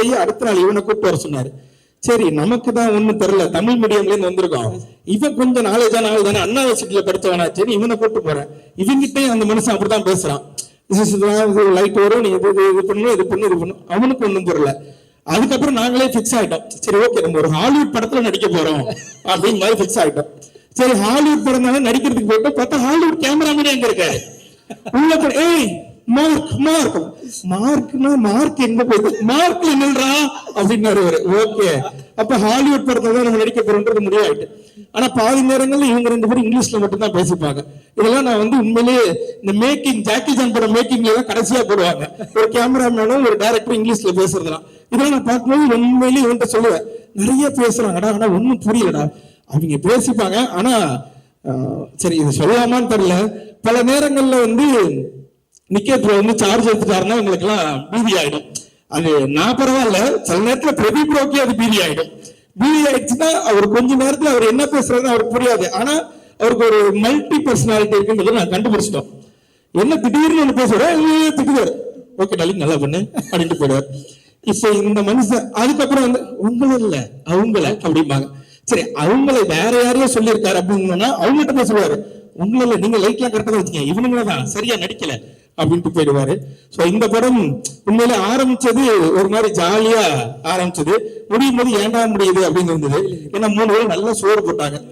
ஆகி அடுத்த நாள் இவனை கூப்பிட்டு வர சொன்னாரு. சரி, நமக்கு தான் ஒண்ணும் தெரியல, தமிழ் மீடியம்ல இருந்து வந்திருக்கோம், இவன் கொஞ்சம் நாலேஜான ஆள் தானே, அண்ணா யூனிவர்சிட்டியில படிச்சவனா, சரி இவனை கூப்பிட்டு போறேன். இவங்கிட்டே அந்த மனுஷன் அப்படிதான் பேசுறான். லைட் வரும், நீ இது பண்ணு இது பண்ணு இது பண்ணு, அவனுக்கு ஒண்ணும் புரியல. அதுக்கப்புறம் நாங்களே பிக்ஸ் ஆயிட்டோம், சரி ஓகே நம்ம ஒரு ஹாலிவுட் படத்துல நடிக்க போறோம் அப்படின்னு மாதிரி பிக்ஸ் ஆயிட்டோம். சரி ஹாலிவுட் படம் தானே நடிக்கிறதுக்கு போயிட்டு பார்த்தா ஹாலிவுட் கேமராமேனே எங்க இருக்காரு உள்ள போய், ஏய் மார்க் மார்க் மார்க்னா மார்க் எங்க போகுது, மார்க் என்னன்றா அப்படின்னாரு. ஓகே, அப்ப ஹாலிவுட் படத்தை தான் நம்ம நடிக்க போறோம்ன்றது முடிவாயிட்டு. ஆனா பாதி நேரங்கள்ல இவங்க 2 பேரும் இங்கிலீஷ்ல மட்டும் தான் பேசிப்பாங்க. இதெல்லாம் நான் வந்து உண்மையிலேயே இந்த மேக்கிங், ஜாக்கி சான் படம் மேக்கிங்ல தான் கடைசியா போடுவாங்க, ஒரு கேமராமேனும் ஒரு டைரக்டர் இங்கிலீஷ்ல பேசுறதுலாம். இதெல்லாம் நான் பார்க்கும்போது உண்மையிலேயே இவன்கிட்ட சொல்லுவேன், நிறைய பேசுறாங்கடா ஆனா ஒன்னும் புரியலடா. அவங்க பேசிப்பாங்க, ஆனா சரி இது சொல்லலாமான்னு தெரியல. பல நேரங்கள்ல வந்து நிக்கேட்ல வந்து சார்ஜ் எடுத்துட்டாருன்னா எங்களுக்கு எல்லாம் பீதி ஆயிடும். அது நான் பரவாயில்ல, சில நேரத்துல பிரதீப் ரோக்கே அது பீதி ஆயிடும். பீதி ஆயிடுச்சுன்னா அவர் கொஞ்ச நேரத்துல அவர் என்ன பேசுறாருன்னு அவருக்கு புரியாது. ஆனா அவருக்கு ஒரு மல்டி பர்சனாலிட்டி இருக்குன்றதை நான் கண்டுபிடிச்சிட்டோம். என்ன திடீர்னு ஒண்ணு பேசுவாரு, திட்டுவாரு, ஓகே டாலிங் நல்லா பண்ணு அப்படின்ட்டு போயிடுவார். இப்ப இந்த மனுஷன் அதுக்கப்புறம் வந்து உங்களை இல்ல அவங்கள அப்படிம்பாங்க. சரி, அவங்களை வேற யாரையோ சொல்லியிருக்காரு அப்படின்னா அவங்ககிட்ட தான் சொல்லுவாரு, உங்களை நீங்க லைட்லாம் கரெக்டா வச்சுக்கீங்க, இவனுங்களதான் சரியா நடிக்கல அப்படின்ட்டு போயிடுவாரு. சோ இந்த படம் உண்மையில ஆரம்பிச்சது ஒரு மாதிரி ஜாலியா ஆரம்பிச்சது, முடியும் போது ஏண்டா முடியுது அப்படின்னு இருந்தது. ஏன்னா 3 பேரும் நல்லா சோறு போட்டாங்க.